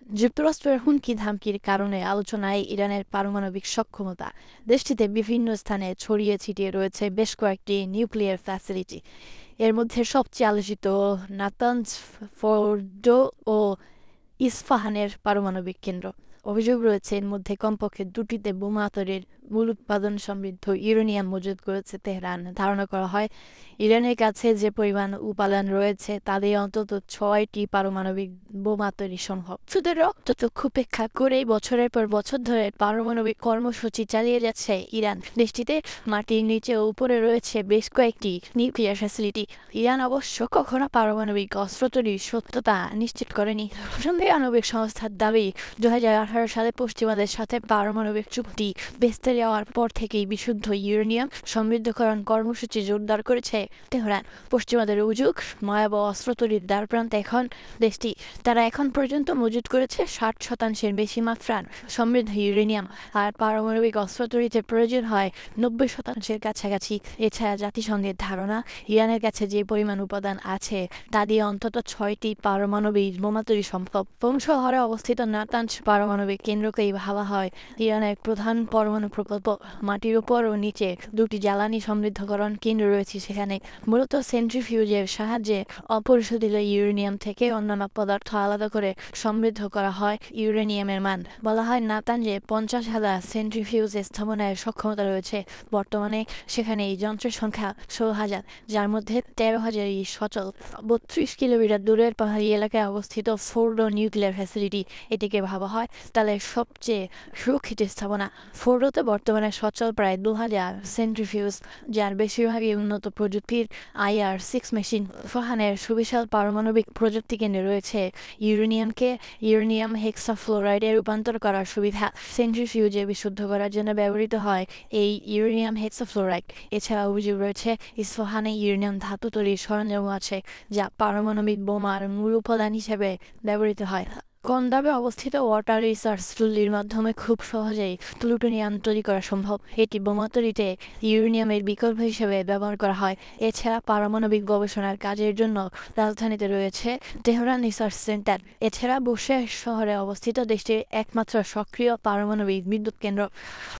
যুক্তরাষ্ট্রের হুমকি ধামকির কারণে আলোচনায় ইরানের পারমাণবিক সক্ষমতা। দেশটিতে বিভিন্ন স্থানে ছড়িয়ে ছিটিয়ে রয়েছে বেশ কয়েকটি নিউক্লিয়ার ফ্যাসিলিটি। এর মধ্যে সবচেয়ে আলোচিত নাতানজ, ফোর্ডো ও ইস্পাহানের পারমাণবিক কেন্দ্র। অভিযোগ রয়েছে এর মধ্যে কমপক্ষে দুটিতে বোমা তৈরির মূল উৎপাদন সমৃদ্ধ ইউরেনিয়াম মজুত করেছে তেহরান। ধারণা করা হয় ইরানের কাছে যে পরিমাণ উপাদান রয়েছে তা দিয়ে অন্তত 6টি পারমাণবিক বোমা তৈরি সম্ভব। শুধু রক্তচক্ষু উপেক্ষা করেই বছরের পর বছর ধরে পারমাণবিক কর্মসূচি চালিয়ে যাচ্ছে ইরান। দেশটিতে মাটির নিচে ও উপরে রয়েছে বেশ কয়েকটি নিউক্লিয়ার ফ্যাসিলিটি। ইরান অবশ্য কখনো পারমাণবিক অস্ত্র তৈরির সত্যতা নিশ্চিত করেনি। আণবিক সংস্থার দাবি 2018 সালে পশ্চিমাদের সাথে পারমাণবিক চুক্তি ভেস্তে যাওয়ার পর থেকেই বিশুদ্ধ ইউরেনিয়াম সমৃদ্ধকরণ কর্মসূচি জোরদার করেছে তেহরান। পশ্চিমাদের অভিযোগ, ভয়াবহ অস্ত্র তৈরির দ্বারপ্রান্তে এখন দেশটি। তারা এখন পর্যন্ত মজুত করেছে 60% বেশি মাত্রার সমৃদ্ধ ইউরেনিয়াম, আর পারমাণবিক অস্ত্র তৈরিতে প্রয়োজন হয় 90%-এর কাছাকাছি। এছাড়া জাতিসংঘের ধারণা, ইরানের কাছে যে পরিমাণ উপাদান আছে তা দিয়ে অন্তত 6টি পারমাণবিক বোমা তৈরি সম্ভব। শহরে অবস্থিত নাতানজ পারমাণবিক কেন্দ্রকেই ভাবা হয় ইরানের প্রধান পরমাণু প্রকল্প। মাটির উপর ও নিচে দুটি জ্বালানি সমৃদ্ধকরণ কেন্দ্র রয়েছে সেখানে। মূলত সেন্ট্রিফিউজের সাহায্যে অপরিশোধিত ইউরেনিয়াম থেকে অন্যান্য পদার্থ আলাদা করে সমৃদ্ধ করা হয় ইউরেনিয়ামের মান। বলা হয় নাতানজে 50,000 সেন্ট্রিফিউজ স্থাপনের সক্ষমতা রয়েছে। বর্তমানে সেখানে এই যন্ত্রের সংখ্যা 16,000, যার মধ্যে 13,000ই সচল। 32 কিলোমিটার দূরের পাহাড়ি এলাকায় অবস্থিত ফোর্ডো নিউক্লিয়ার ফ্যাসিলিটি এটিকে ভাবা হয় তাদের সবচেয়ে সুরক্ষিত স্থাপনা। ফোর্ডোতে বর্তমানে সচল প্রায় 2,000 সেন্ট্রিফিউজ, যার বেশিরভাগই উন্নত প্রযুক্তির IR-6 মেশিন। ইস্পাহানের সুবিশাল পারমাণবিক প্রযুক্তি কেন্দ্রে রয়েছে ইউরেনিয়ামকে ইউরেনিয়াম হেক্সাফ্লোরাইডে রূপান্তর করার সুবিধা। সেন্ট্রিফিউজে বিশুদ্ধ করার জন্য ব্যবহৃত হয় এই ইউরেনিয়াম হেক্সাফ্লোরাইড। এছাড়া অভিযোগ রয়েছে ইস্পাহানে ইউরেনিয়াম ধাতু তৈরির সরঞ্জামও আছে, যা পারমাণবিক বোমার মূল উপাদান হিসেবে ব্যবহৃত হয়। কম দামে অবস্থিত ওয়াটার রিসার্চ চুল্লির মাধ্যমে খুব সহজেই প্লুটোনিয়াম তৈরি করা সম্ভব। এটি বোমা তৈরিতে ইউরেনিয়ামের বিকল্প হিসেবে ব্যবহার করা হয়। এছাড়া পারমাণবিক গবেষণার কাজের জন্য রাজধানীতে রয়েছে তেহরান রিসার্চ সেন্টার। এছাড়া বুশেহর শহরে অবস্থিত দেশটির একমাত্র সক্রিয় পারমাণবিক বিদ্যুৎ কেন্দ্র।